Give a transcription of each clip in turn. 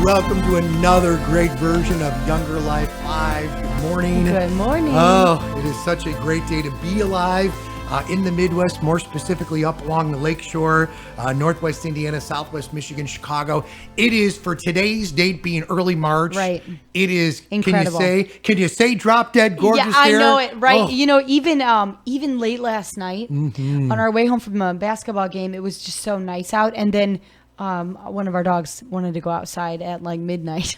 welcome to another great version of Younger Life Live. Good morning. Good morning. Oh, it is such a great day to be alive in the Midwest, more specifically up along the lakeshore, Northwest Indiana, Southwest Michigan, Chicago. It is, for today's date being early March. Right. It is, incredible. Can you say drop dead gorgeous Yeah, I there? know it, right? Oh. You know, even late last night on our way home from a basketball game, it was just so nice out. And then one of our dogs wanted to go outside at like midnight.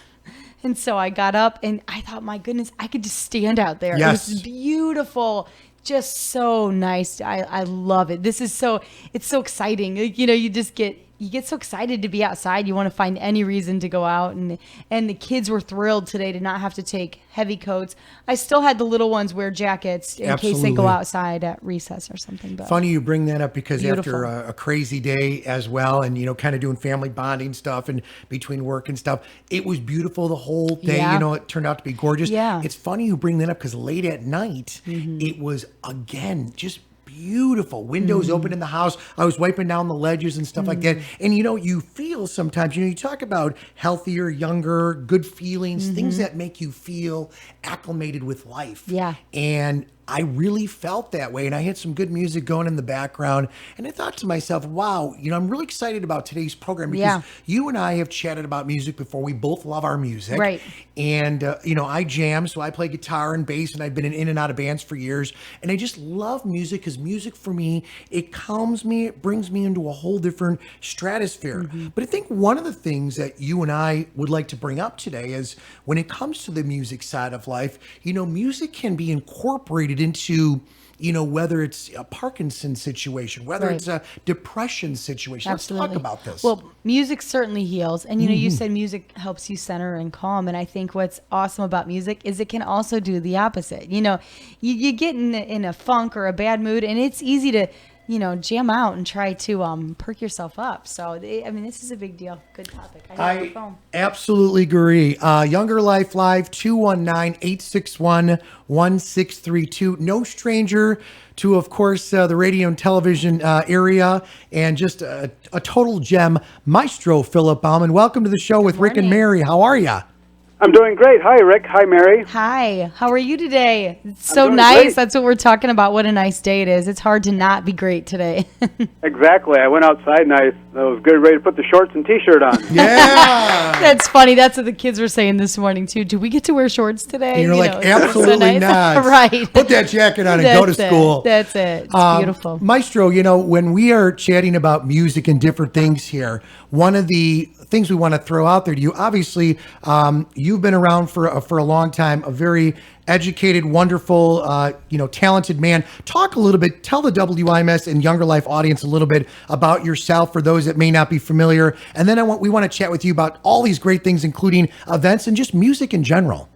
And so I got up and I thought, my goodness, I could just stand out there. Yes. It was beautiful. Just so nice. I love it. It's so exciting. You know, you get so excited to be outside. You want to find any reason to go out, and the kids were thrilled today to not have to take heavy coats. I still had the little ones wear jackets in case they go outside at recess or something. But funny you bring that up because beautiful. after a crazy day as well, and kind of doing family bonding stuff and between work and stuff, it was beautiful the whole day. Yeah. It turned out to be gorgeous. Yeah. It's funny you bring that up because late at night, it was again just beautiful. Windows open in the house. I was wiping down the ledges and stuff like that. And you feel sometimes, you talk about healthier, younger, good feelings, things that make you feel acclimated with life. Yeah. And I really felt that way. And I had some good music going in the background. And I thought to myself, wow, I'm really excited about today's program because you and I have chatted about music before. We both love our music. Right. And, I jam, so I play guitar and bass, and I've been in and out of bands for years. And I just love music because music for me, it calms me, it brings me into a whole different stratosphere. But I think one of the things that you and I would like to bring up today is when it comes to the music side of life, music can be incorporated into whether it's a Parkinson's situation, whether it's a depression situation. Absolutely. Let's talk about this. Well, music certainly heals. And, you said music helps you center and calm. And I think what's awesome about music is it can also do the opposite. You get in a funk or a bad mood, and it's easy to, jam out and try to perk yourself up. So, this is a big deal. Good topic. I absolutely agree. Younger Life Live, 219-861-1632. No stranger to, of course, the radio and television area, and just a total gem, Maestro Philip Bauman. Welcome to the show with Rick and Mary. How are you? I'm doing great. Hi, Rick. Hi, Mary. Hi. How are you today? It's so doing nice. great. That's what we're talking about. What a nice day it is. It's hard to not be great today. Exactly. I went outside and I was getting ready to put the shorts and T-shirt on. Yeah. That's funny. That's what the kids were saying this morning, too. Do we get to wear shorts today? And you're like, it's so absolutely nice. not. Right. Put that jacket on and go to school. That's it. It's beautiful. Maestro, when we are chatting about music and different things here, one of the things we want to throw out there to you, obviously, you've been around for a long time, a very educated, wonderful, talented man. Talk a little bit, tell the WIMS and Younger Life audience a little bit about yourself for those that may not be familiar. And then we want to chat with you about all these great things, including events and just music in general.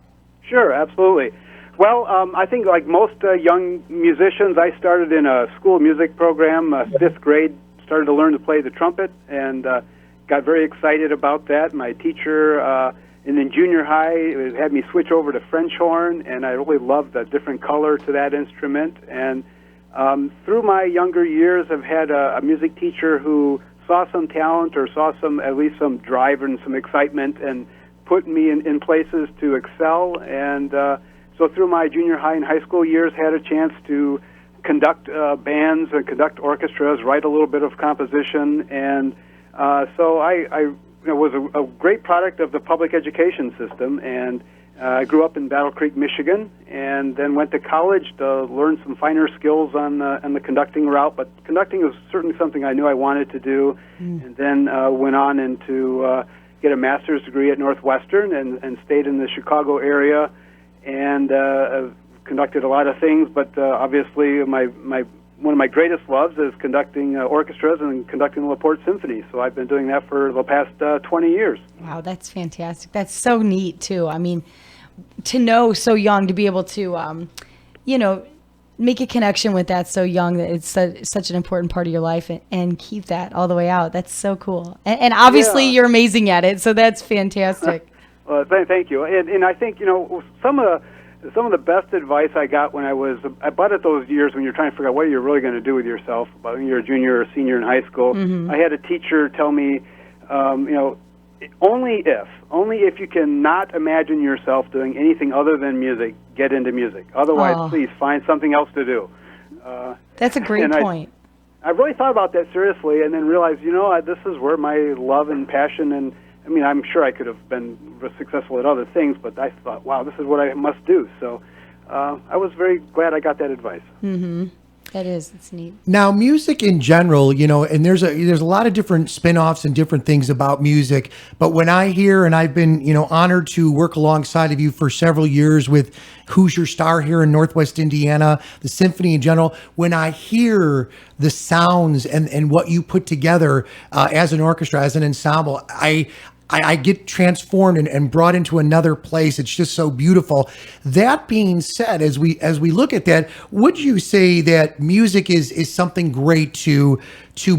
Sure, absolutely. Well, I think like most young musicians, I started in a school music program, 5th grade, started to learn to play the trumpet, and got very excited about that. My teacher and in junior high had me switch over to French horn, and I really loved the different color to that instrument. And through my younger years, I've had a music teacher who saw some talent or saw at least some drive and some excitement and put me in places to excel. And so through my junior high and high school years, had a chance to conduct bands and conduct orchestras, write a little bit of composition, and so I was a great product of the public education system, and I grew up in Battle Creek, Michigan, and then went to college to learn some finer skills on the conducting route. But conducting was certainly something I knew I wanted to do, and then went on into get a master's degree at Northwestern, and stayed in the Chicago area, and conducted a lot of things. But obviously, one of my greatest loves is conducting orchestras and conducting the LaPorte Symphony. So I've been doing that for the past 20 years. Wow, that's fantastic. That's so neat, too. I mean, to know so young, to be able to, make a connection with that so young, that it's such an important part of your life, and keep that all the way out. That's so cool. And obviously, you're amazing at it, so that's fantastic. Well, thank you. And I think, some of the best advice I got when I was about at those years when you're trying to figure out what you're really going to do with yourself, when you're a junior or senior in high school, I had a teacher tell me, only if you cannot imagine yourself doing anything other than music, get into music. Otherwise, please find something else to do. That's a great point. I really thought about that seriously, and then realized, this is where my love and passion, and I mean, I'm sure I could have been successful at other things, but I thought, wow, this is what I must do. So I was very glad I got that advice. Mm-hmm. That is, it's neat. Now, music in general, and there's a lot of different spin-offs and different things about music. But when I hear, and I've been, honored to work alongside of you for several years with Who's Your Star here in Northwest Indiana, the symphony in general, when I hear the sounds and what you put together as an orchestra, as an ensemble, I get transformed and brought into another place. It's just so beautiful. That being said, as we look at that, would you say that music is something great to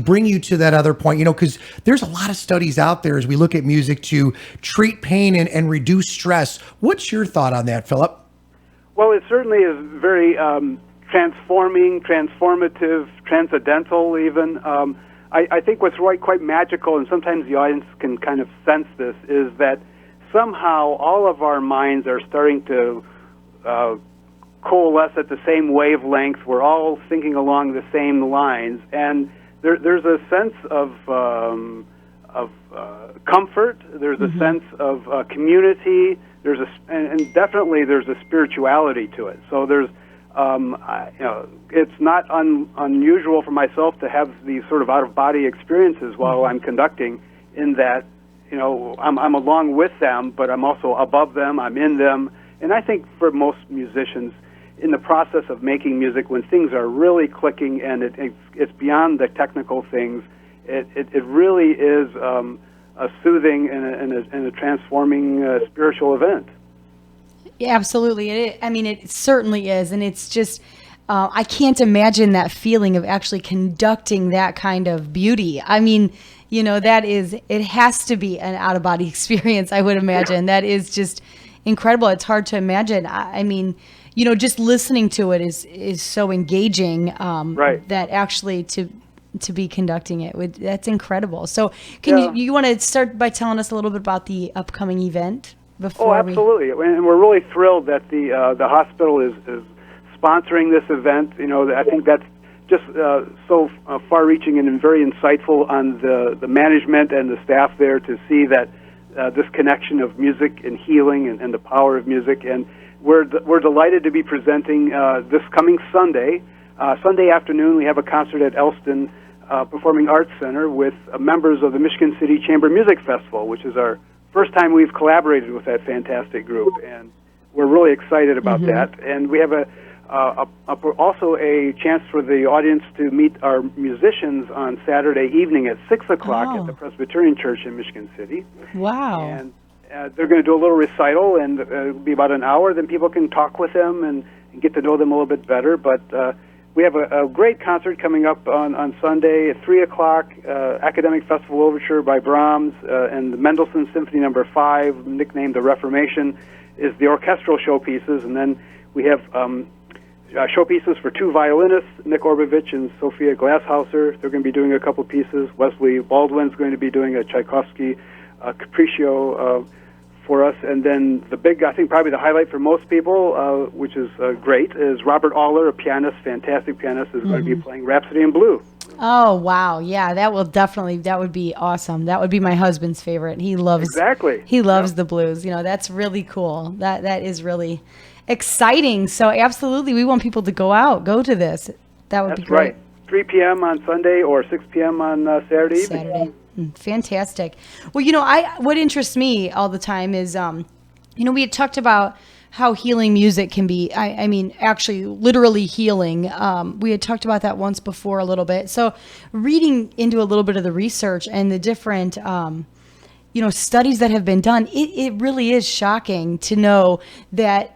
bring you to that other point? Because there's a lot of studies out there as we look at music to treat pain and reduce stress. What's your thought on that, Philip? Well, it certainly is very transforming, transformative, transcendental even. I think what's quite magical, and sometimes the audience can kind of sense this, is that somehow all of our minds are starting to coalesce at the same wavelength. We're all thinking along the same lines, and there's a sense of comfort. There's a sense of community. And definitely there's a spirituality to it. So there's it's not unusual for myself to have these sort of out-of-body experiences while I'm conducting, in that, I'm along with them, but I'm also above them, I'm in them. And I think for most musicians, in the process of making music, when things are really clicking and it's beyond the technical things, it really is a soothing and a transforming spiritual event. Yeah, absolutely. It certainly is. And it's just, I can't imagine that feeling of actually conducting that kind of beauty. I mean, it has to be an out-of-body experience, I would imagine. That is just incredible. It's hard to imagine. I mean, just listening to it is so engaging, right, that actually to be conducting it, that's incredible. So you want to start by telling us a little bit about the upcoming event? Absolutely. And we're really thrilled that the hospital is sponsoring this event. I think that's just so far-reaching and very insightful on the management and the staff there to see that this connection of music and healing and the power of music. And we're delighted to be presenting this coming Sunday. Sunday afternoon, we have a concert at Elston Performing Arts Center with members of the Michigan City Chamber Music Festival, which is our first time we've collaborated with that fantastic group, and we're really excited about that. And we have also a chance for the audience to meet our musicians on Saturday evening at 6 o'clock at the Presbyterian Church in Michigan City. Wow. And they're going to do a little recital, and it'll be about an hour. Then people can talk with them and get to know them a little bit better. But we have a great concert coming up on Sunday at 3 o'clock, Academic Festival Overture by Brahms, and the Mendelssohn Symphony No. 5, nicknamed The Reformation, is the orchestral showpieces. And then we have showpieces for two violinists, Nick Orbovich and Sophia Glashauser. They're going to be doing a couple pieces. Wesley Baldwin's going to be doing a Tchaikovsky Capriccio for us. And then the big, I think probably the highlight for most people, which is great, is Robert Aller, a pianist, fantastic pianist, is going to be playing Rhapsody in Blue. Oh, wow. Yeah, that would be awesome. That would be my husband's favorite. He loves the blues. That's really cool. That is really exciting. So absolutely, we want people to go to this. That would be great. That's right. 3 p.m. on Sunday or 6 p.m. on Saturday evening. Fantastic. Well, what interests me all the time is, we had talked about how healing music can be, I mean, actually literally healing. We had talked about that once before a little bit. So reading into a little bit of the research and the different, studies that have been done, it really is shocking to know that,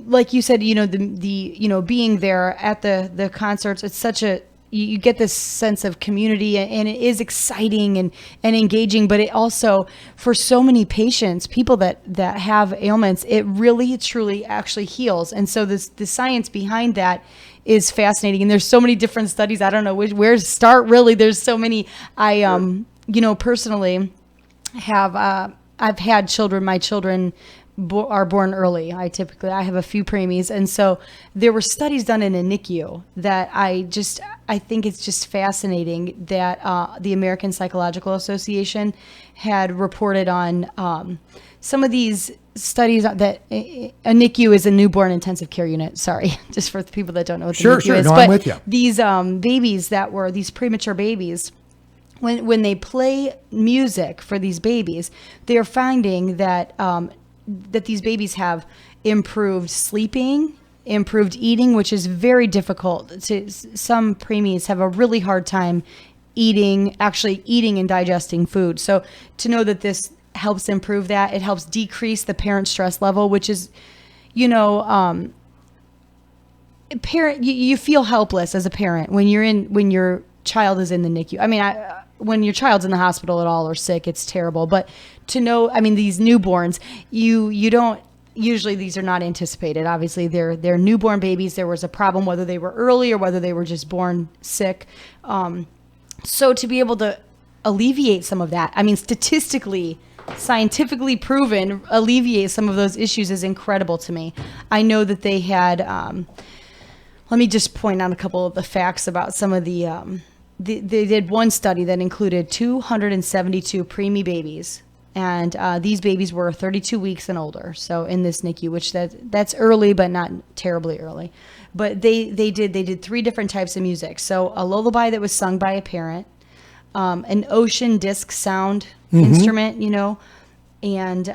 like you said, the being there at the concerts, it's such you get this sense of community, and it is exciting and engaging, but it also, for so many patients, people that have ailments, it really truly actually heals. And so the science behind that is fascinating. And there's so many different studies. I don't know where to start, really. There's so many. Personally, have I've had children. My children are born early. I have a few preemies, and so there were studies done in a NICU that I think it's just fascinating that the American Psychological Association had reported on some of these studies that a NICU is a newborn intensive care unit. Sorry, just for the people that don't know what the NICU is. No, but I'm with you. These babies that were these premature babies, when they play music for these babies, they're finding that that these babies have improved sleeping, improved eating, which is very difficult. Some preemies have a really hard time actually eating and digesting food. So to know that this helps improve that, it helps decrease the parent stress level, which is, you feel helpless as a parent when your child is in the NICU. I mean, when your child's in the hospital at all or sick, it's terrible. But to know, I mean, these newborns, you don't, usually these are not anticipated. Obviously, they're newborn babies. There was a problem, whether they were early or whether they were just born sick. So to be able to alleviate some of that, I mean, statistically, scientifically proven, alleviate some of those issues is incredible to me. I know that they had, let me just point out a couple of the facts about some of the, they did one study that included 272 preemie babies, and these babies were 32 weeks and older. So in this NICU, which that's early, but not terribly early. But they did 3 different types of music. So a lullaby that was sung by a parent, an ocean disc sound instrument, and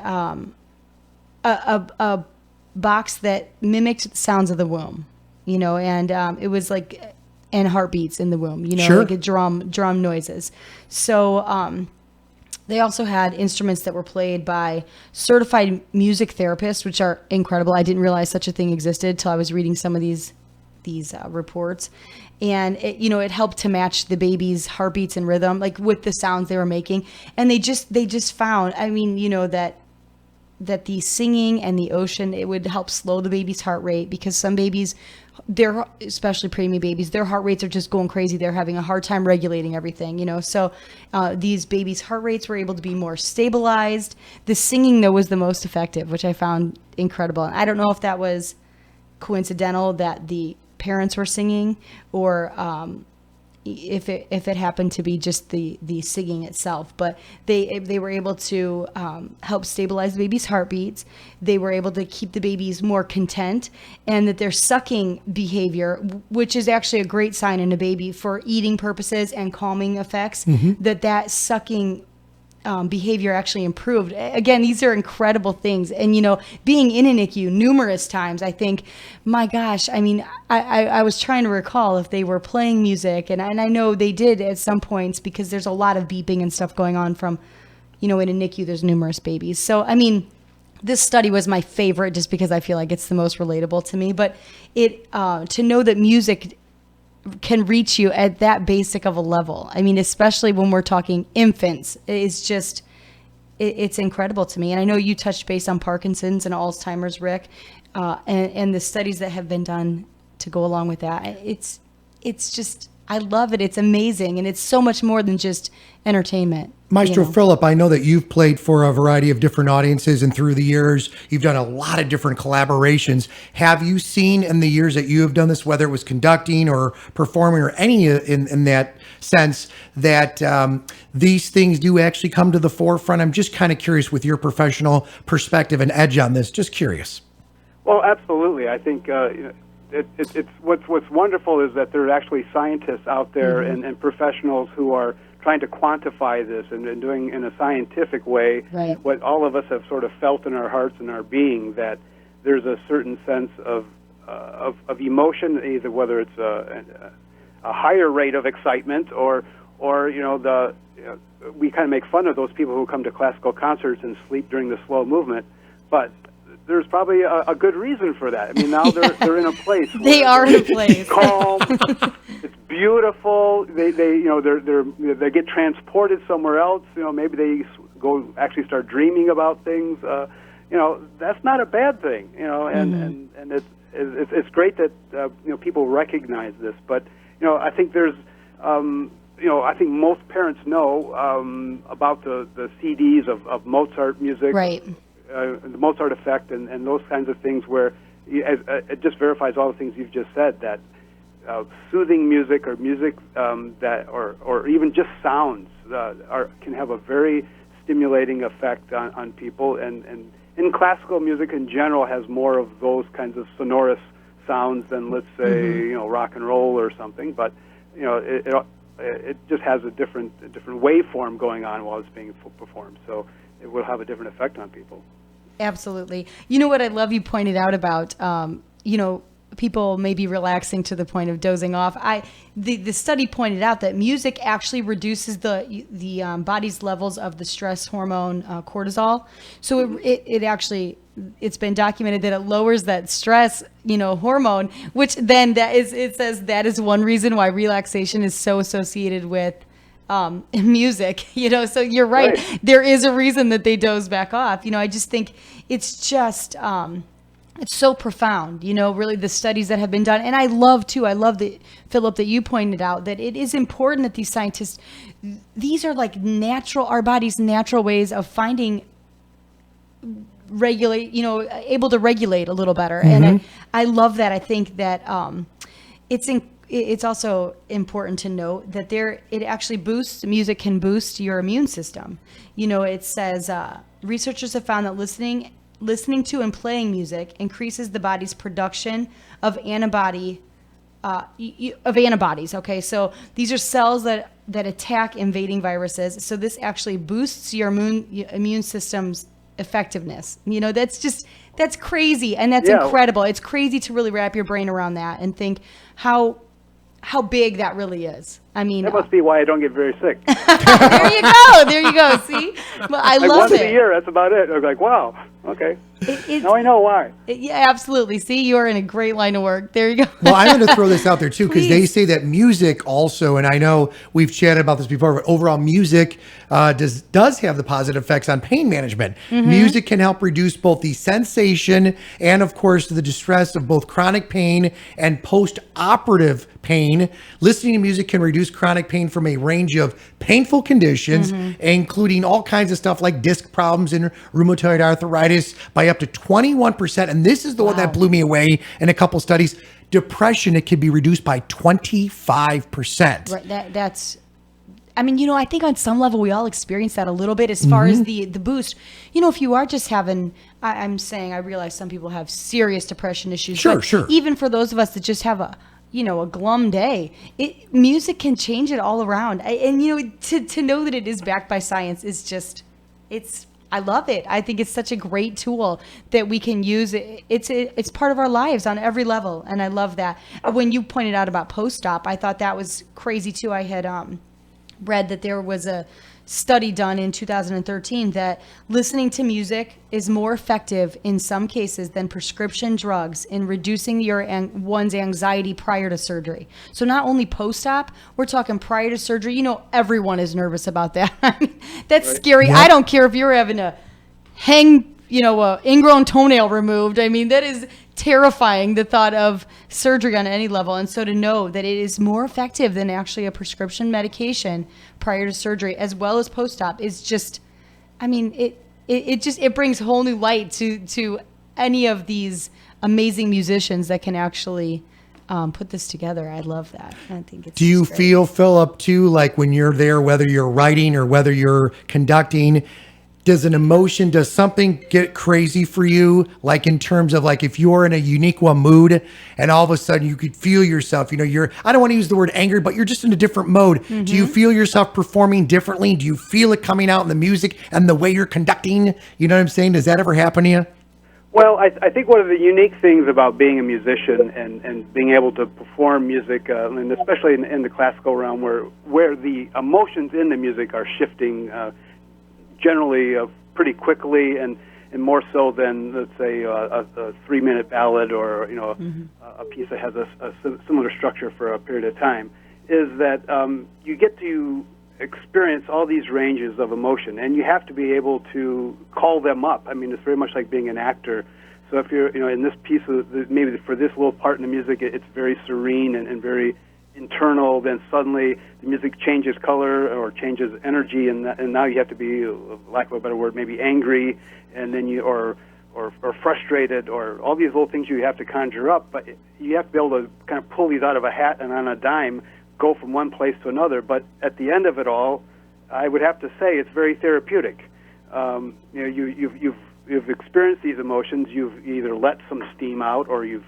a box that mimicked the sounds of the womb, and it was like, and heartbeats in the womb, like a drum noises. So they also had instruments that were played by certified music therapists, which are incredible. I didn't realize such a thing existed till I was reading some of these reports. And it helped to match the baby's heartbeats and rhythm, like with the sounds they were making. And they just found, I mean, that the singing and the ocean, it would help slow the baby's heart rate, because some babies, especially preemie babies, their heart rates are just going crazy. They're having a hard time regulating everything, So these babies' heart rates were able to be more stabilized. The singing, though, was the most effective, which I found incredible. And I don't know if that was coincidental that the parents were singing, or if it happened to be just the singing itself. But they were able to help stabilize the baby's heartbeats. They were able to keep the babies more content, and that their sucking behavior, which is actually a great sign in a baby for eating purposes and calming effects, that sucking behavior actually improved. Again, these are incredible things. And, being in a NICU numerous times, I think, my gosh, I mean, I was trying to recall if they were playing music, and I know they did at some points, because there's a lot of beeping and stuff going on from, in a NICU, there's numerous babies. So, I mean, this study was my favorite just because I feel like it's the most relatable to me. But to know that music can reach you at that basic of a level. I mean, especially when we're talking infants, it's incredible to me. And I know you touched base on Parkinson's and Alzheimer's, Rick, and the studies that have been done to go along with that. It's just, I love it. It's amazing. And it's so much more than just entertainment. Maestro Philip, I know that you've played for a variety of different audiences, and through the years, you've done a lot of different collaborations. Have you seen in the years that you have done this, whether it was conducting or performing or any in that sense, that these things do actually come to the forefront? I'm just kind of curious with your professional perspective and edge on this. Just curious. Well, absolutely. I think it's what's wonderful is that there are actually scientists out there and professionals who are trying to quantify this and doing in a scientific way what all of us have sort of felt in our hearts and our being, that there's a certain sense of emotion, either whether it's a higher rate of excitement or we kind of make fun of those people who come to classical concerts and sleep during the slow movement, but there's probably a good reason for that. I mean, now they're in a place. They are in a place. Calm. It's beautiful. They get transported somewhere else. Maybe they go actually start dreaming about things. That's not a bad thing. And it's great that people recognize this. But I think there's I think most parents know about the CDs of Mozart music, Right. The Mozart effect, and those kinds of things, where it just verifies all the things you've just said, that soothing music or music that or even just sounds can have a very stimulating effect on people, and in classical music in general has more of those kinds of sonorous sounds than, let's say, rock and roll or something, but it just has a different waveform going on while it's being performed, so it will have a different effect on people. Absolutely. You know what I love you pointed out about, people may be relaxing to the point of dozing off. The study pointed out that music actually reduces the body's levels of the stress hormone cortisol. So it actually, it's been documented that it lowers that stress hormone, which then it says that is one reason why relaxation is so associated with music. So you're right. There is a reason that they doze back off. I just think it's just it's so profound, really the studies that have been done. And I love that, Philip, that you pointed out that it is important that these scientists, these are like our body's natural ways of finding able to regulate a little better. Mm-hmm. And I love that. I think that it's also important to note that it actually music can boost your immune system. It says researchers have found that listening to and playing music increases the body's production of antibodies. Okay, so these are cells that attack invading viruses. So this actually boosts your immune system's effectiveness. That's crazy, and that's incredible. It's crazy to really wrap your brain around that and think how big that really is. I mean, that must be why I don't get very sick. There you go. See, well, I love once it. a year, that's about it. I'm like, wow, okay. Now I know why. Yeah, absolutely. See, you are in a great line of work. There you go. Well, I'm going to throw this out there too, because they say that music also, and I know we've chatted about this before, but overall music does have the positive effects on pain management. Mm-hmm. Music can help reduce both the sensation and, of course, the distress of both chronic pain and post-operative pain. Listening to music can reduce chronic pain from a range of painful conditions, including all kinds of stuff like disc problems and rheumatoid arthritis by up to 21%. And this is the one that blew me away in a couple studies. Depression, it can be reduced by 25%. Right. I think on some level we all experience that a little bit as far as the boost. If you are just having, I realize some people have serious depression issues. Sure. Even for those of us that just have a glum day, music can change it all around. To know that it is backed by science is just, I love it. I think it's such a great tool that we can use. It's part of our lives on every level, and I love that. When you pointed out about post-op, I thought that was crazy too. I had read that there was a study done in 2013 that listening to music is more effective in some cases than prescription drugs in reducing one's anxiety prior to surgery. So not only post-op, we're talking prior to surgery. Everyone is nervous about that. That's scary. Yep. I don't care if you're having to hang, a ingrown toenail removed. That is terrifying, the thought of surgery on any level. And so to know that it is more effective than actually a prescription medication prior to surgery as well as post-op is just, it brings a whole new light to any of these amazing musicians that can actually put this together. I love that. I think it's. Do you great. feel, Philip, too, like when you're there, whether you're writing or whether you're conducting, does something get crazy for you? Like in terms of like if you're in a unique mood and all of a sudden you could feel yourself, I don't want to use the word angry, but you're just in a different mode. Mm-hmm. Do you feel yourself performing differently? Do you feel it coming out in the music and the way you're conducting? You know what I'm saying? Does that ever happen to you? Well, I think one of the unique things about being a musician and being able to perform music, and especially in the classical realm where the emotions in the music are shifting generally pretty quickly and more so than, let's say, a 3-minute ballad or a piece that has a similar structure for a period of time, is that you get to experience all these ranges of emotion, and you have to be able to call them up. It's very much like being an actor. So if you're in this piece maybe for this little part in the music, it's very serene and very internal, then suddenly the music changes color or changes energy, and now you have to be, lack of a better word, maybe angry, and then you or frustrated, or all these little things you have to conjure up. But you have to be able to kind of pull these out of a hat and on a dime, go from one place to another. But at the end of it all, I would have to say it's very therapeutic. You've experienced these emotions. You've either let some steam out, or you've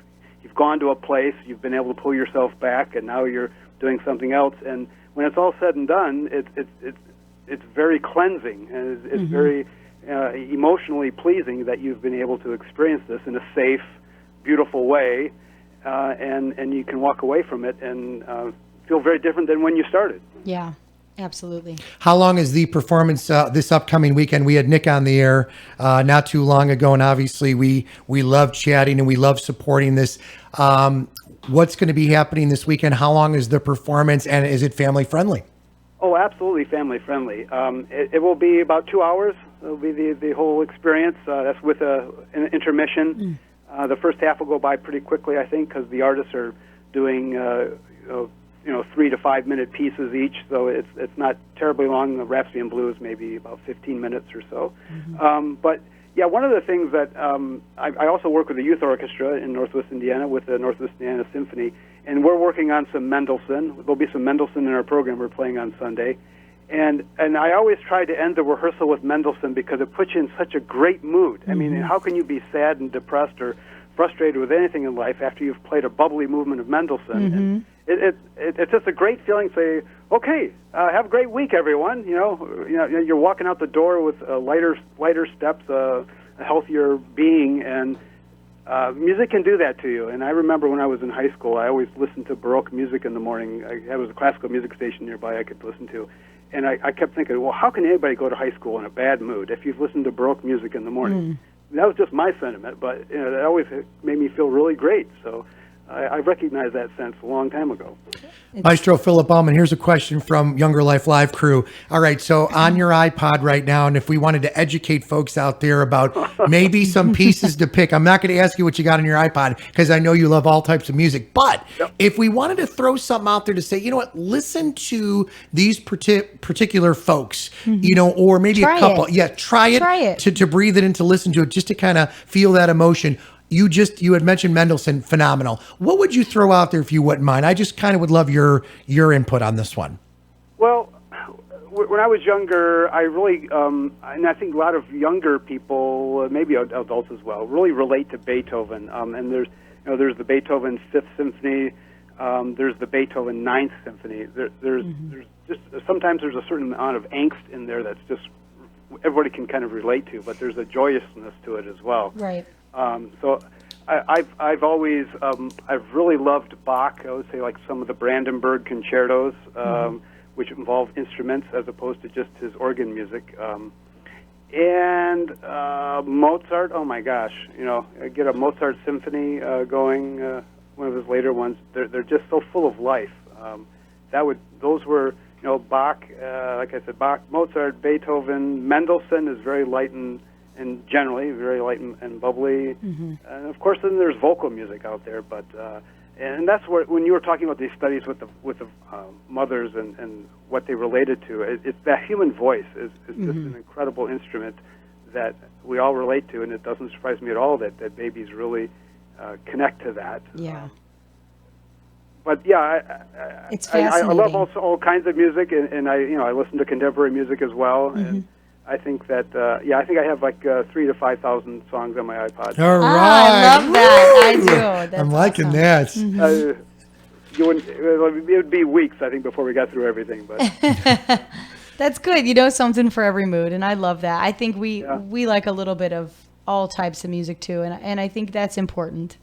gone to a place. You've been able to pull yourself back, and now you're doing something else. And when it's all said and done, it's very cleansing, and it's very emotionally pleasing that you've been able to experience this in a safe, beautiful way, and you can walk away from it and feel very different than when you started. Yeah, absolutely. How long is the performance this upcoming weekend? We had Nick on the air not too long ago, and obviously we love chatting and we love supporting this. What's going to be happening this weekend? How long is the performance, and is it family friendly? Oh, absolutely family friendly. It will be about 2 hours. It'll be the whole experience. That's with an intermission. The first half will go by pretty quickly, I think, because the artists are doing 3 to 5 minute pieces each, so it's not terribly long. The Rhapsody in Blues maybe about 15 minutes or so. But yeah, one of the things that I also work with a youth orchestra in Northwest Indiana with the Northwest Indiana Symphony, and we're working on some Mendelssohn. There'll be some Mendelssohn in our program we're playing on Sunday. And I always try to end the rehearsal with Mendelssohn because it puts you in such a great mood. I mean, how can you be sad and depressed or frustrated with anything in life after you've played a bubbly movement of Mendelssohn? And it's just a great feeling to say, okay, have a great week, everyone. You're walking out the door with lighter steps, a healthier being, and music can do that to you. And I remember when I was in high school, I always listened to Baroque music in the morning. There was a classical music station nearby I could listen to. And I kept thinking, well, how can anybody go to high school in a bad mood if you've listened to Baroque music in the morning? That was just my sentiment, but that always made me feel really great. So I recognized that sense a long time ago. Maestro Philip Bauman, here's a question from Younger Life Live crew. All right, so on your iPod right now, and if we wanted to educate folks out there about maybe some pieces to pick, I'm not going to ask you what you got on your iPod because I know you love all types of music, but if we wanted to throw something out there to say, you know what, listen to these particular folks, or maybe Try a couple. it. Yeah, try it. To breathe it and to listen to it, just to kind of feel that emotion. You had mentioned Mendelssohn, phenomenal. What would you throw out there if you wouldn't mind? I just kind of would love your input on this one. Well, when I was younger, I really, and I think a lot of younger people, maybe adults as well, really relate to Beethoven. And there's the Beethoven Fifth Symphony, there's the Beethoven Ninth Symphony. There's just sometimes there's a certain amount of angst in there that's just everybody can kind of relate to, but there's a joyousness to it as well. Right. So I've always I've really loved Bach. I would say like some of the Brandenburg concertos, which involve instruments as opposed to just his organ music. And Mozart. Oh my gosh, get a Mozart symphony going. One of his later ones. They're just so full of life. Those were Bach. Like I said, Bach, Mozart, Beethoven, Mendelssohn is very light and generally very light and bubbly. And of course, then there's vocal music out there. But and that's where, when you were talking about these studies with the mothers and what they related to, it's that human voice is just an incredible instrument that we all relate to, and it doesn't surprise me at all that babies really connect to that. Yeah. But yeah, It's I fascinating. love all kinds of music, and I listen to contemporary music as well. And I think that I think I have like 3,000 to 5,000 songs on my iPod. All right. I love that. I do. That's I'm liking awesome. that. It would be weeks, I think, before we got through everything. But That's good. Something for every mood, and I love that. I think we like a little bit of all types of music too, and I think that's important.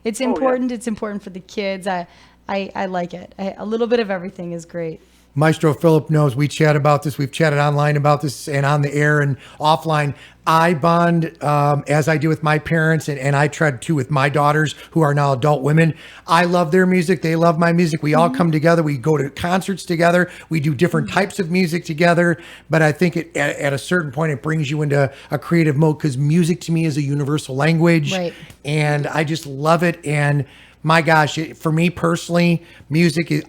It's important. It's important for the kids. I like it. A little bit of everything is great. Maestro Philip knows we chat about this. We've chatted online about this and on the air and offline. I bond as I do with my parents, and I try to with my daughters who are now adult women. I love their music. They love my music. We all come together. We go to concerts together. We do different types of music together. But I think at a certain point, it brings you into a creative mode because music to me is a universal language. Right. And I just love it. And My gosh, for me personally,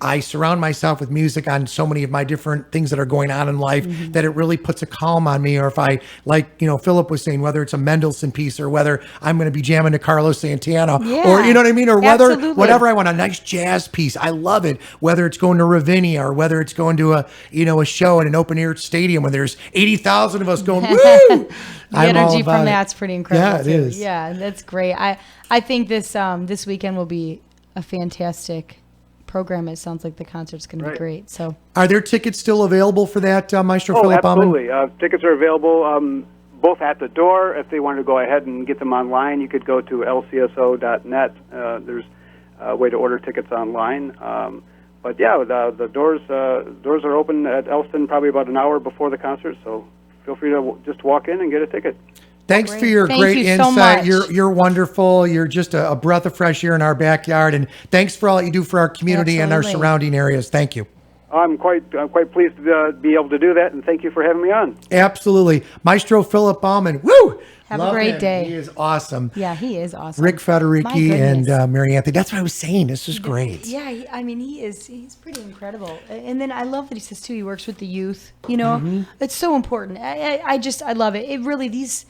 I surround myself with music on so many of my different things that are going on in life that it really puts a calm on me. Or if I, like, Philip was saying, whether it's a Mendelssohn piece or whether I'm going to be jamming to Carlos Santana or, Yeah, you know what I mean? Or absolutely. whatever I want, a nice jazz piece. I love it. Whether it's going to Ravinia or whether it's going to a show at an open air stadium when there's 80,000 of us going, woo! The energy from that's pretty incredible. Yeah, it too. is. Yeah, that's great. I think this weekend will be a fantastic program. It sounds like the concert's going to be great. So, are there tickets still available for that, Maestro Philip absolutely. Tickets are available both at the door. If they want to go ahead and get them online, you could go to lcso.net. There's a way to order tickets online. But yeah, the doors are open at Elston probably about an hour before the concert. So feel free to just walk in and get a ticket. Thanks for your great insight. You're wonderful. You're just a breath of fresh air in our backyard. And thanks for all that you do for our community and our surrounding areas. Thank you. I'm quite pleased to be able to do that, and thank you for having me on. Absolutely. Maestro Philip Bauman. Woo! Have a great day. He is awesome. Yeah, he is awesome. Rick Federici and Mary Anthony. That's what I was saying. This is great. Yeah, he's pretty incredible. And then I love that he says, too, he works with the youth. It's so important. I love it. It really, these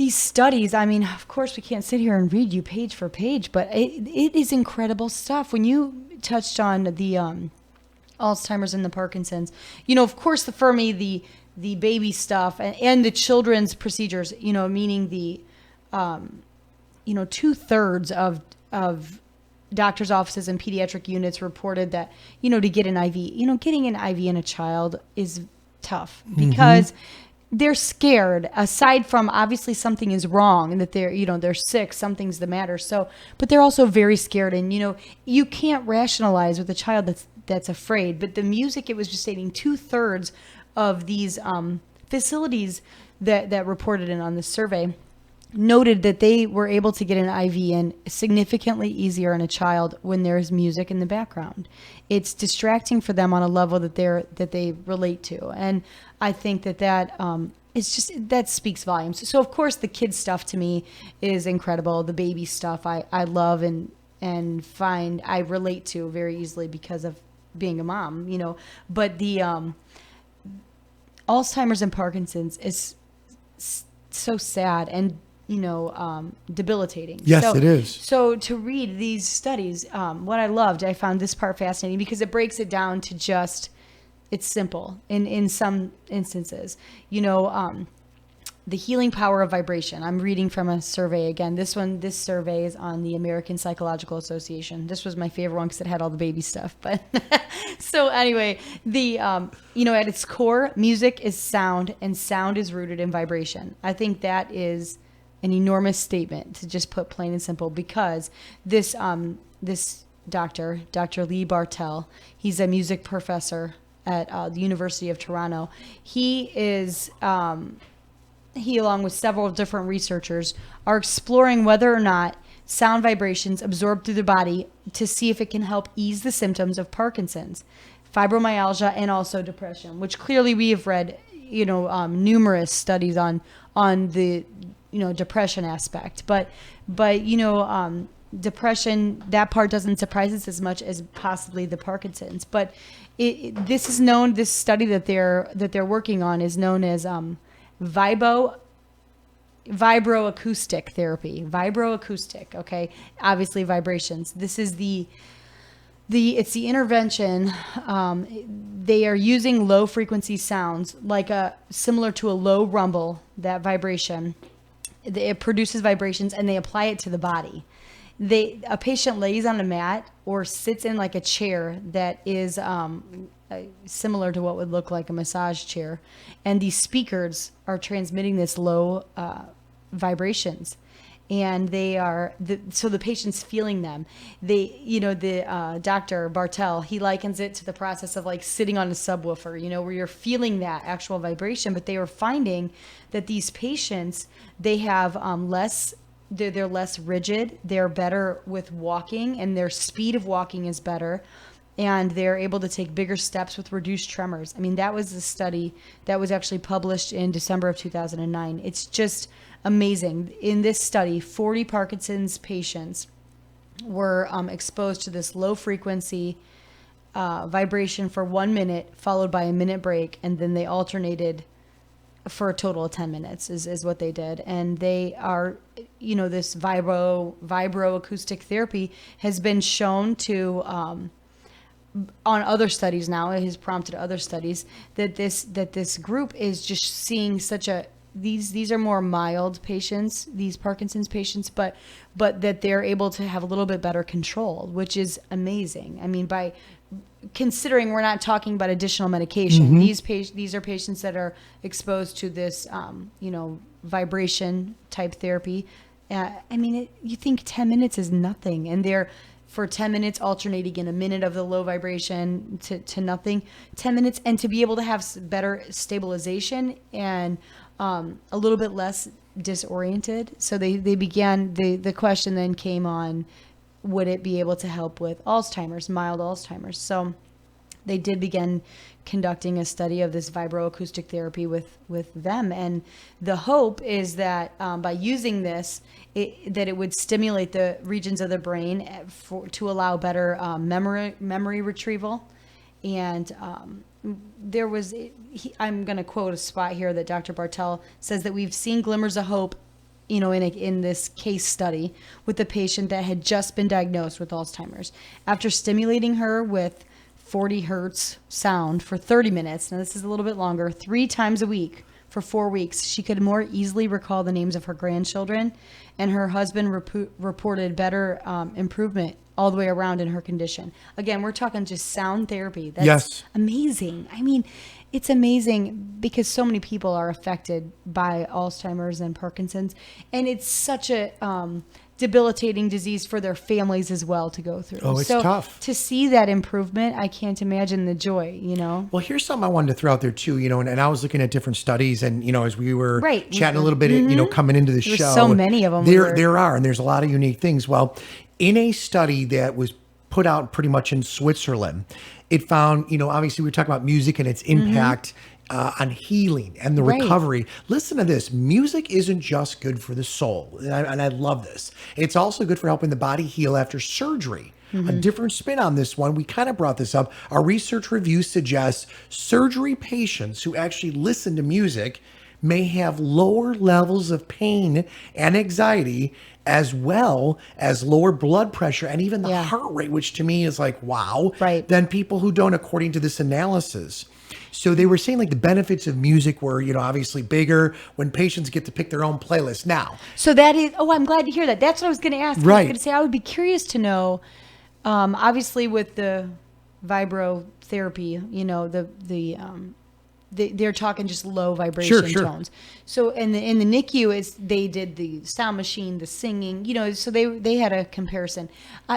studies, of course we can't sit here and read you page for page, but it is incredible stuff. When you touched on the Alzheimer's and the Parkinson's, of course, for me, the baby stuff and the children's procedures, meaning the, 2/3 of doctors' offices and pediatric units reported that, to get an IV, getting an IV in a child is tough because they're scared, aside from obviously something is wrong and that they're sick, something's the matter. So, but they're also very scared, and you can't rationalize with a child that's afraid. But the music, it was just stating 2/3 of these facilities that reported in on this survey noted that they were able to get an IV in significantly easier in a child when there's music in the background. It's distracting for them on a level that they relate to, and I think that it's just, that speaks volumes. So of course the kids stuff to me is incredible. The baby stuff I love and find I relate to very easily because of being a mom, But the Alzheimer's and Parkinson's is so sad and debilitating. Yes, it is. So to read these studies, what I found this part fascinating because it breaks it down to just, it's simple in some instances. The healing power of vibration. I'm reading from a survey again. This survey is on the American Psychological Association. This was my favorite one because it had all the baby stuff. But so anyway, at its core, music is sound, and sound is rooted in vibration. I think that is an enormous statement to just put plain and simple, because this doctor, Dr. Lee Bartel, he's a music professor at the University of Toronto. He along with several different researchers, are exploring whether or not sound vibrations absorbed through the body to see if it can help ease the symptoms of Parkinson's, fibromyalgia, and also depression, which clearly we have read, numerous studies on the, depression aspect. But depression, that part doesn't surprise us as much as possibly the Parkinson's. But this study that they're working on is known as vibroacoustic therapy. Vibroacoustic, okay? Obviously vibrations. This is it's the intervention. They are using low frequency sounds, similar to a low rumble, that vibration. It produces vibrations, and they apply it to the body. A patient lays on a mat or sits in a chair that is similar to what would look like a massage chair, and these speakers are transmitting this low vibrations, and so the patient's feeling them. Dr. Bartel, he likens it to the process of sitting on a subwoofer, where you're feeling that actual vibration. But they were finding that these patients, they have they're less rigid, they're better with walking, and their speed of walking is better, and they're able to take bigger steps with reduced tremors. That was a study that was actually published in December of 2009. It's just amazing. In this study, 40 Parkinson's patients were exposed to this low frequency vibration for 1 minute, followed by a minute break, and then they alternated for a total of 10 minutes is what they did. And they are, this vibroacoustic therapy has been shown to, on other studies now, it has prompted other studies that this group is just seeing these are more mild patients, these Parkinson's patients, but that they're able to have a little bit better control, which is amazing. I mean, by considering we're not talking about additional medication, these are patients that are exposed to this, vibration type therapy. You think 10 minutes is nothing, and they're for 10 minutes alternating in a minute of the low vibration to nothing, 10 minutes, and to be able to have better stabilization and a little bit less disoriented. So they began, the question then came on, would it be able to help with Alzheimer's, mild Alzheimer's? So they did begin conducting a study of this vibroacoustic therapy with them. And the hope is that by using this, that it would stimulate the regions of the brain to allow better memory retrieval. And there was, I'm going to quote a spot here that Dr. Bartel says that we've seen glimmers of hope, in this case study with a patient that had just been diagnosed with Alzheimer's. After stimulating her with 40 hertz sound for 30 minutes, now this is a little bit longer, 3 times a week for 4 weeks, she could more easily recall the names of her grandchildren, and her husband reported better improvement all the way around in her condition. Again, we're talking just sound therapy. That's amazing. I mean, it's amazing because so many people are affected by Alzheimer's and Parkinson's, and it's such a debilitating disease for their families as well to go through. Oh, it's tough. To see that improvement, I can't imagine the joy, Well, here's something I wanted to throw out there too, and I was looking at different studies, and, as we were chatting a little bit, coming into the show. There's so many of them. There are, and there's a lot of unique things. Well, in a study that was put out pretty much in Switzerland, it found, obviously we were talking about music and its impact on healing and the recovery. Listen to this. Music isn't just good for the soul. And I love this. It's also good for helping the body heal after surgery. A different spin on this one. We kind of brought this up. Our research review suggests surgery patients who actually listen to music may have lower levels of pain and anxiety, as well as lower blood pressure and even the heart rate, which to me is like, wow, than people who don't, according to this analysis. So they were saying like the benefits of music were, obviously bigger when patients get to pick their own playlist now. So that is, I'm glad to hear that. That's what I was going to ask. Right. I was going to say, I would be curious to know, obviously with the vibrotherapy, they're talking just low vibration tones. So in the NICU, they did the sound machine, the singing, so they had a comparison.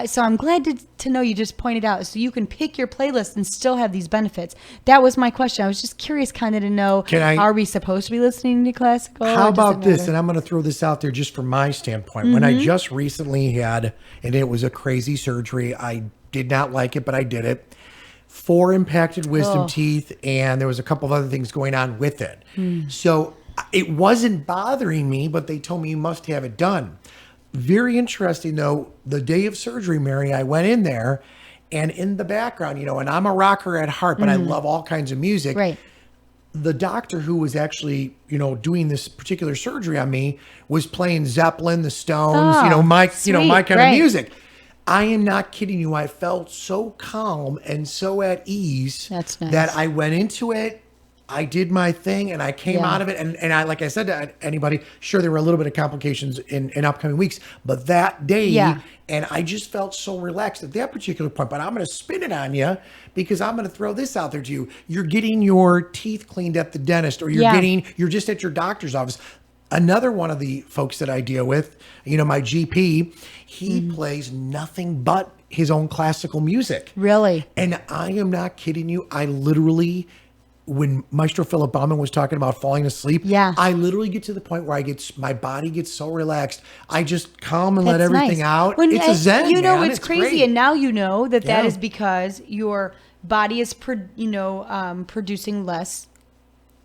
So I'm glad to know you just pointed out, so you can pick your playlist and still have these benefits. That was my question. I was just curious kind of to know, are we supposed to be listening to classical? How about this? And I'm going to throw this out there just from my standpoint. When I just recently had, and it was a crazy surgery, I did not like it, but I did it. 4 impacted wisdom teeth, and there was a couple of other things going on with it. So it wasn't bothering me, but they told me you must have it done. Very interesting, though. The day of surgery, Mary, I went in there, and in the background, and I'm a rocker at heart, but I love all kinds of music. Right. The doctor who was actually, doing this particular surgery on me was playing Zeppelin, the Stones, my kind of music. I am not kidding you. I felt so calm and so at ease. That's nice. That I went into it. I did my thing and I came out of it. And I, like I said to anybody, sure, there were a little bit of complications in upcoming weeks, but that day, and I just felt so relaxed at that particular point. But I'm going to spin it on you because I'm going to throw this out there to you. You're getting your teeth cleaned at the dentist, or you're just at your doctor's office. Another one of the folks that I deal with, my GP, he plays nothing but his own classical music. Really? And I am not kidding you. I literally, when Maestro Philip Bauman was talking about falling asleep, I literally get to the point where my body gets so relaxed. I just calm and let everything out. It's a zen, it's crazy. Great. And now you know that is because your body is, producing less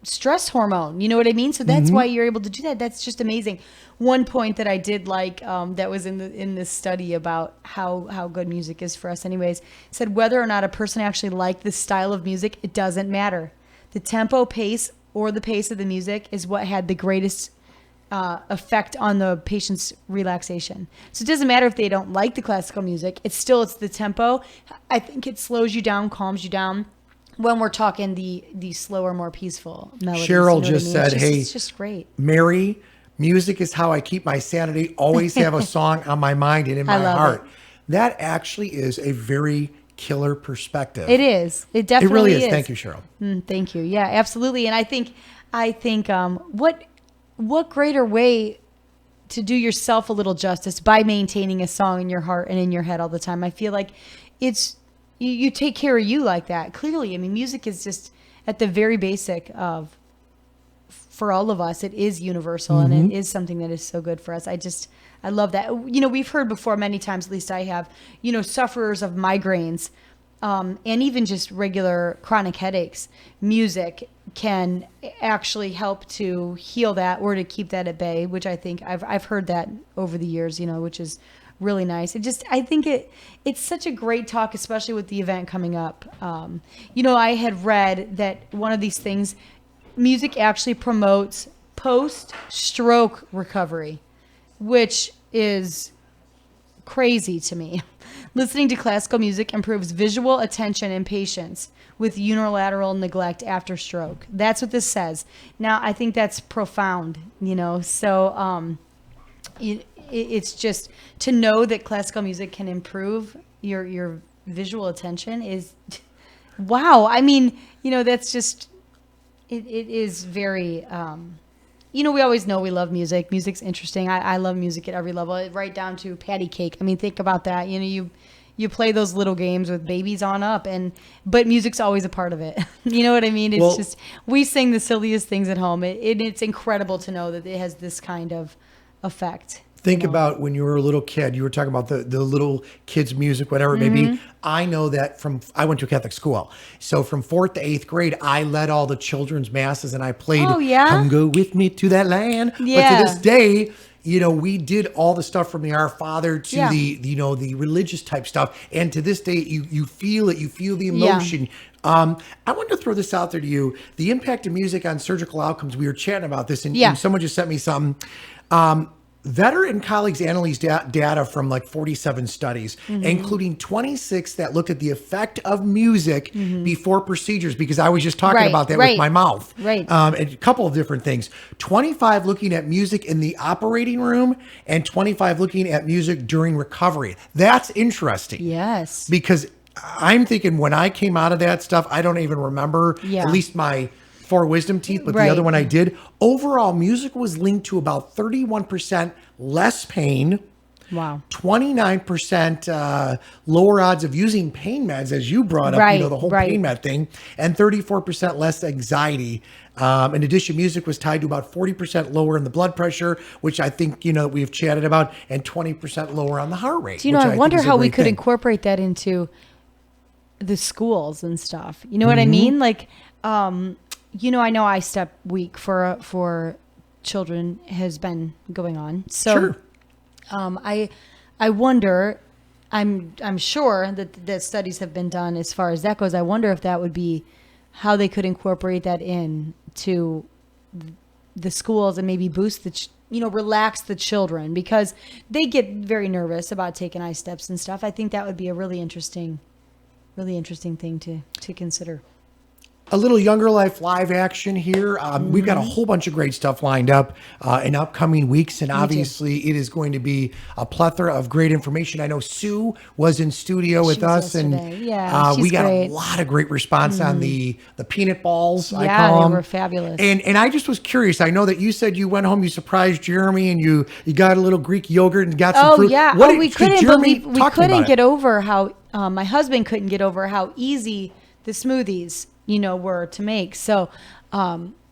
stress hormone. You know what I mean? So that's why you're able to do that. That's just amazing. One point that I did like that was in this study about how good music is for us anyways, said whether or not a person actually liked this style of music, it doesn't matter. The tempo, pace, or the pace of the music is what had the greatest effect on the patient's relaxation. So it doesn't matter if they don't like the classical music. It's the tempo. I think it slows you down, calms you down. When we're talking the slower, more peaceful melodies. Cheryl just said, "Hey, it's just great. Mary, music is how I keep my sanity. Always have a song on my mind and in my heart." That actually is a very killer perspective. It is. It definitely really is. is. Thank you, Cheryl. Thank you. Yeah, absolutely. And I think what greater way to do yourself a little justice by maintaining a song in your heart and in your head all the time. I feel like it's you take care of you like that. Clearly, I mean, music is just at the very basic of, for all of us, it is universal and it is something that is so good for us. I love that. You know, we've heard before many times, at least I have, you know, sufferers of migraines and even just regular chronic headaches. Music can actually help to heal that or to keep that at bay, which I think I've heard that over the years, you know, which is really nice. I think it's such a great talk, especially with the event coming up. You know, I had read that one of these things, music actually promotes post-stroke recovery, which is crazy to me. Listening to classical music improves visual attention in patients with unilateral neglect after stroke. That's what this says. Now, I think that's profound, you know, so it's just to know that classical music can improve your visual attention is wow. I mean, you know, that's just it is very you know, we always know we love music. Music's interesting. I love music at every level, right down to patty cake. I mean, think about that. You know, you play those little games with babies on up, but music's always a part of it. You know what I mean? It's just we sing the silliest things at home. It's incredible to know that it has this kind of effect. Think about when you were a little kid, you were talking about the little kids' music, whatever it may be. I know that I went to a Catholic school. So from 4th to 8th grade, I led all the children's masses and I played Come Go With Me to That Land. Yeah. But to this day, you know, we did all the stuff from the Our Father to the, you know, the religious type stuff. And to this day, you feel it, you feel the emotion. I wanted to throw this out there to you. The impact of music on surgical outcomes. We were chatting about this and someone just sent me something. Veteran colleagues analyzed data from like 47 studies, including 26 that looked at the effect of music before procedures, because I was just talking about that with my mouth. And a couple of different things. 25 looking at music in the operating room and 25 looking at music during recovery. That's interesting. Yes. Because I'm thinking when I came out of that stuff, I don't even remember at least my 4 wisdom teeth, but the other one I did. Overall, music was linked to about 31% less pain. Wow. 29% lower odds of using pain meds, as you brought up, you know, the whole pain med thing, and 34% less anxiety. In addition, music was tied to about 40% lower in the blood pressure, which I think, you know, we've chatted about, and 20% lower on the heart rate. Do you know, I wonder how we could incorporate that into the schools and stuff. You know what I mean? Like, you know, I know iStep week for children has been going on. So I wonder, I'm sure that studies have been done as far as that goes. I wonder if that would be how they could incorporate that in to the schools and maybe boost relax the children, because they get very nervous about taking iSteps and stuff. I think that would be a really interesting thing to consider. A little Younger Life live action here. We've got a whole bunch of great stuff lined up in upcoming weeks. And obviously it is going to be a plethora of great information. I know Sue was in studio with us yesterday. and we got great. a lot of great response on the peanut balls. I Yeah, call they them. were fabulous. And I just was curious. I know that you said you went home, you surprised Jeremy and you got a little Greek yogurt and got some fruit. We couldn't get it? over how my husband couldn't get over how easy the smoothies were to make. So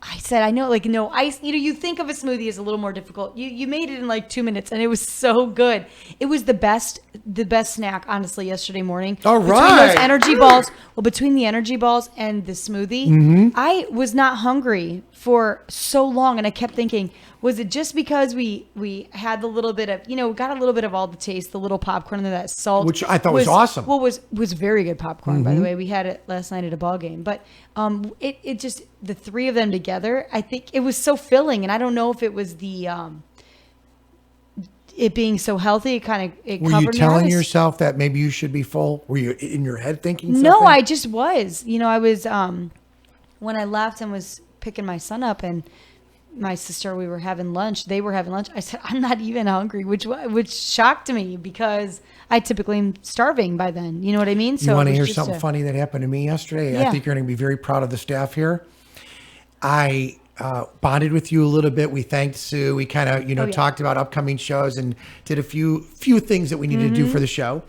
I said, I know, like, no ice. You think of a smoothie as a little more difficult. You made it in like 2 minutes, and it was so good. It was the best snack, honestly, yesterday morning. All Between right. those energy balls, between the energy balls and the smoothie, I was not hungry for so long, and I kept thinking, was it just because we had the little bit of, got a little bit of all the taste, the little popcorn and that salt, Which I thought was awesome. Well, was very good popcorn, by the way. We had it last night at a ball game, but it just, the three of them together, I think it was so filling, and I don't know if it was the it being so healthy, it Were covered you me. telling yourself that maybe you should be full? Were you in your head thinking something? No, I just was. I was when I left and was picking my son up, and my sister, we were having lunch. They were having lunch. I said, I'm not even hungry, which shocked me because I typically am starving by then. You know what I mean? You want to hear something funny that happened to me yesterday? Yeah. I think you're going to be very proud of the staff here. I bonded with you a little bit. We thanked Sue. We kind of, talked about upcoming shows and did a few things that we needed to do for the show.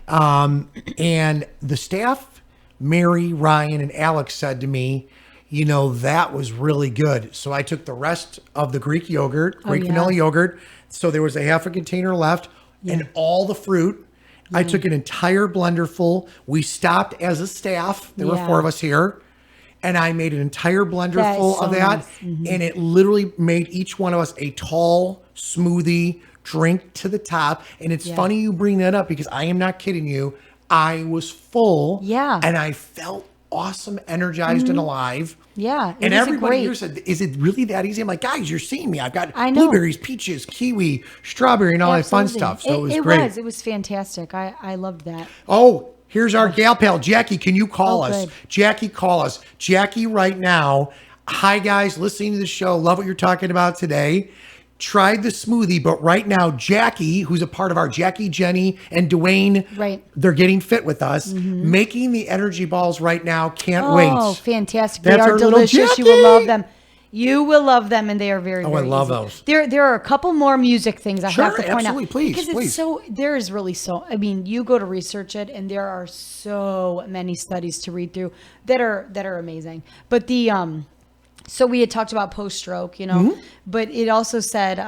And the staff, Mary, Ryan, and Alex said to me, that was really good. So I took the rest of the Greek yogurt, vanilla yogurt. So there was a half a container left and all the fruit. I took an entire blender full. We stopped as a staff. There were 4 of us here. And I made an entire blender full of that. Nice. Mm-hmm. And it literally made each one of us a tall smoothie drink to the top. And it's funny you bring that up because I am not kidding you. I was full. Yeah. And I felt awesome, energized, and alive. Yeah. And everybody here said, is it really that easy? I'm like, guys, you're seeing me. I've got I know. blueberries, peaches, kiwi, strawberry, and all that fun stuff. So it was great. It was fantastic. I loved that. Oh, here's our gal pal, Jackie. Can you call us? Good. Jackie, call us. Jackie, right now. Hi, guys, listening to the show. Love what you're talking about today. Tried the smoothie, but right now, Jackie, who's a part of our Jackie, Jenny, and Dwayne, they're getting fit with us, making the energy balls right now. Can't wait. Oh, fantastic. That's they our are little delicious. You will love them. You will love them, and they are very, very I love easy. those. There are a couple more music things I have to point absolutely. out. Please, because there is really you go to research it, and there are so many studies to read through that are amazing. But so we had talked about post-stroke, but it also said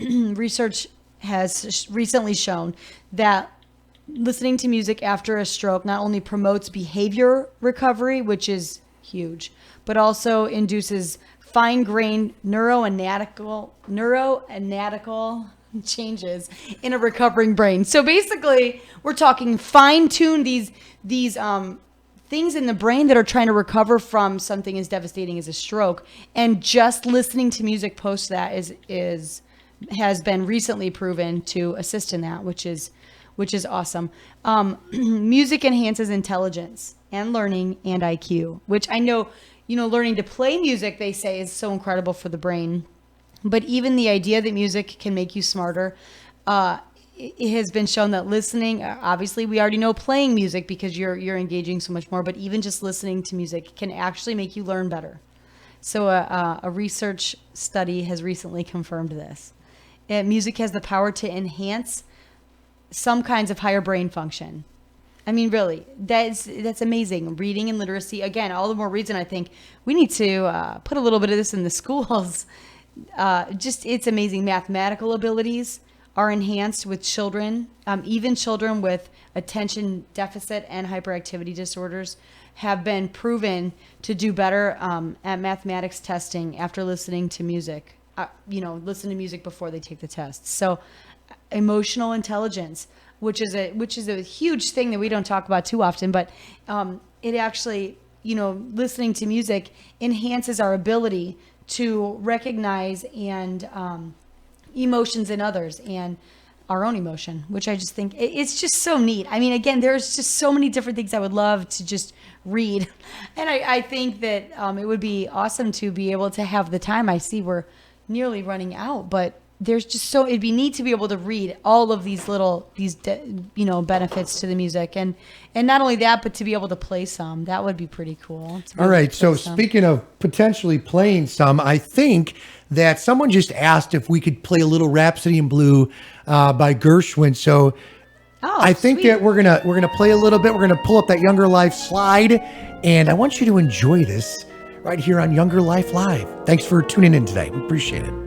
research has recently shown that listening to music after a stroke not only promotes behavior recovery, which is huge, but also induces fine-grained neuroanatomical changes in a recovering brain. So basically, we're talking fine-tune these things in the brain that are trying to recover from something as devastating as a stroke, and just listening to music post that has been recently proven to assist in that, which is awesome. Music enhances intelligence and learning and IQ, which I know, learning to play music, they say, is so incredible for the brain. But even the idea that music can make you smarter, it has been shown that listening, obviously we already know playing music because you're engaging so much more, but even just listening to music can actually make you learn better. So a research study has recently confirmed this. Music has the power to enhance some kinds of higher brain function. I mean, really, that's amazing. Reading and literacy, again, all the more reason I think we need to put a little bit of this in the schools. It's amazing. Mathematical abilities are enhanced with children. Even children with attention deficit and hyperactivity disorders have been proven to do better at mathematics testing after listening to music. Listen to music before they take the tests. So emotional intelligence, which is a huge thing that we don't talk about too often, but it actually, listening to music enhances our ability to recognize and emotions in others and our own emotion, which I just think it's just so neat. I mean, again, there's just so many different things I would love to just read. And I think that it would be awesome to be able to have the time. I see we're nearly running out, but there's just it'd be neat to be able to read all of these benefits to the music. And not only that, but to be able to play some, that would be pretty cool. All right. So speaking of potentially playing some, I think that someone just asked if we could play a little Rhapsody in Blue by Gershwin. So I think that we're gonna play a little bit. We're gonna pull up that Younger Life slide, and I want you to enjoy this right here on Younger Life Live. Thanks for tuning in today. We appreciate it.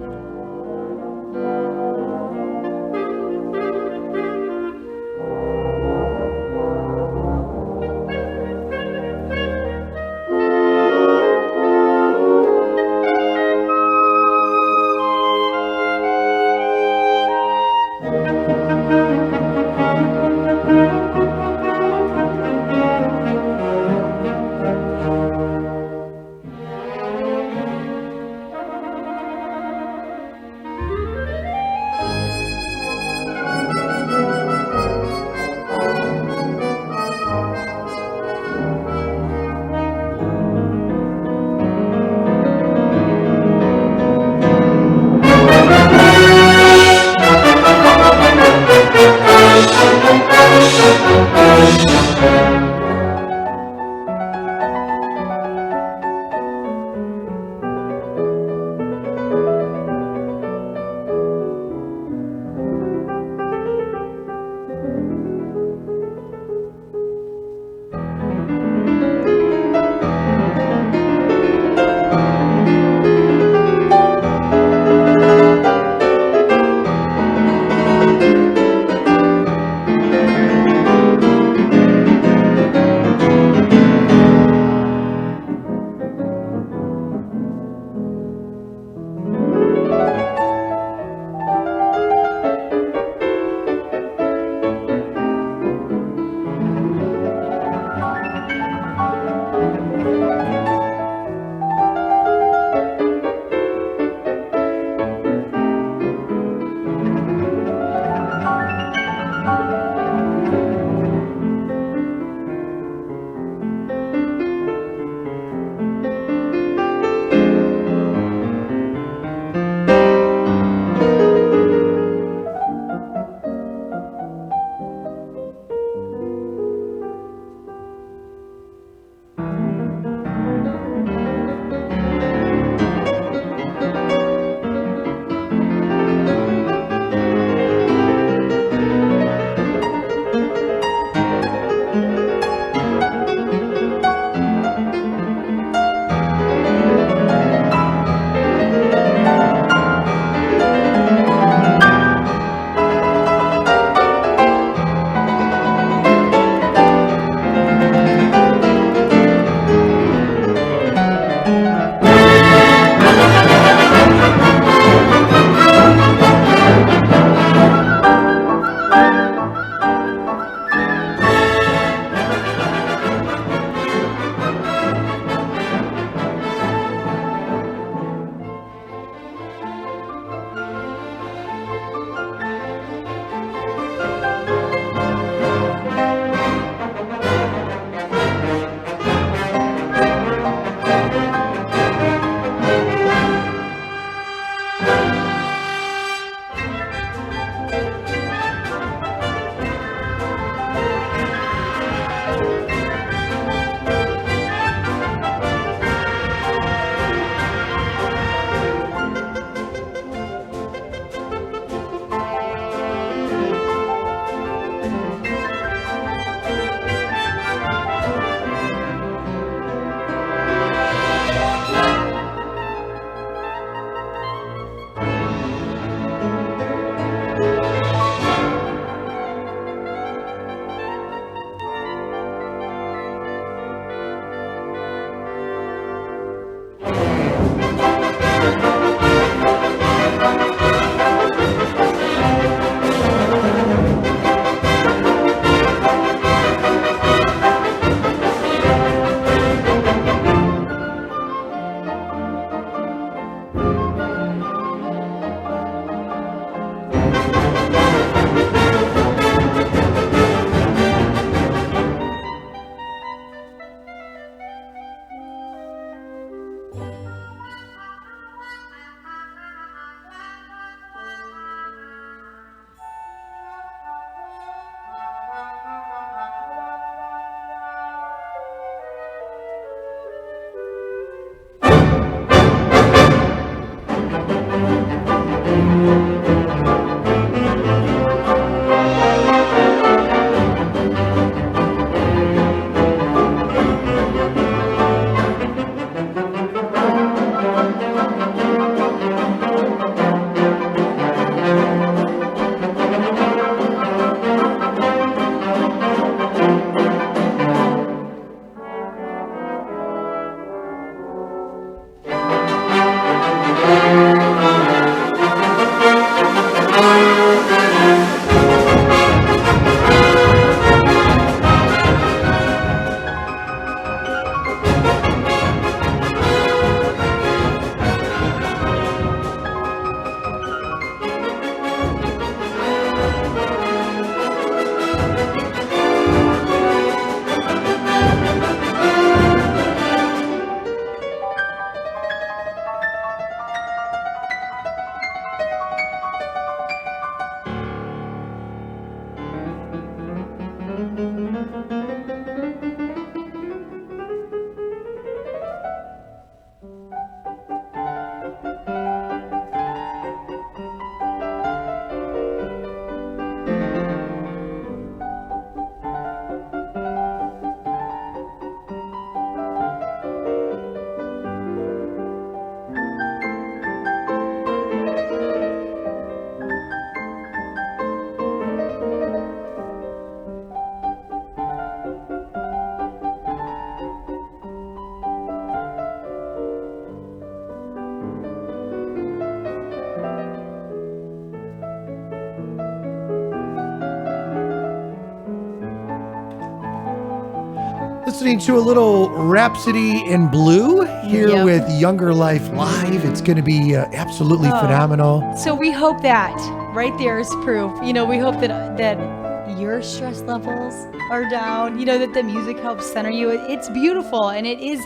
Listening to a little Rhapsody in Blue here Yep. with Younger Life Live. It's going to be absolutely phenomenal. So we hope that right there is proof. We hope that your stress levels are down. That the music helps center you. It's beautiful, and it is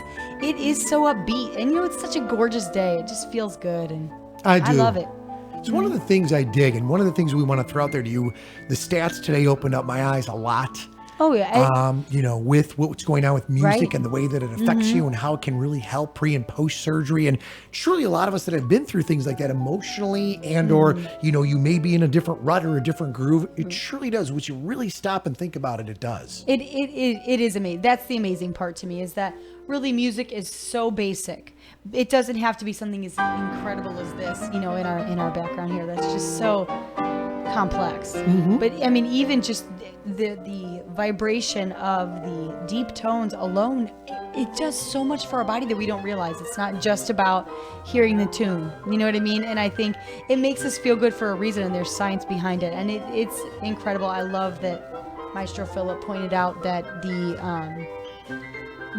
so upbeat. And it's such a gorgeous day. It just feels good, and I do. I love it. It's one of the things I dig, and one of the things we want to throw out there to you. The stats today opened up my eyes a lot. Oh yeah. With what's going on with music Right. and the way that it affects you and how it can really help pre and post surgery. And surely a lot of us that have been through things like that emotionally or, you may be in a different rut or a different groove. It surely does. Once you really stop and think about it, it does. It is amazing. That's the amazing part to me, is that really music is so basic. It doesn't have to be something as incredible as this, in our background here. That's just so complex. But I mean, even just the vibration of the deep tones alone, it does so much for our body that we don't realize. It's not just about hearing the tune. You know what I mean? And I think it makes us feel good for a reason, and there's science behind it. And it's incredible. I love that Maestro Philip pointed out that the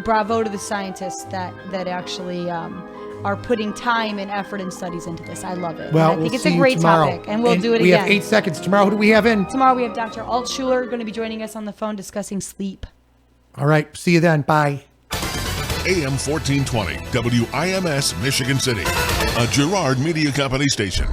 bravo to the scientists that actually are putting time and effort and studies into this. I love it. Well, And I think we'll it's see a you great tomorrow. topic, and we'll do it we again. have 8 seconds. Tomorrow, who do we have in? Tomorrow we have Dr. Altschuler going to be joining us on the phone discussing sleep. All right. See you then. Bye. AM 1420, WIMS, Michigan City, a Girard Media Company station.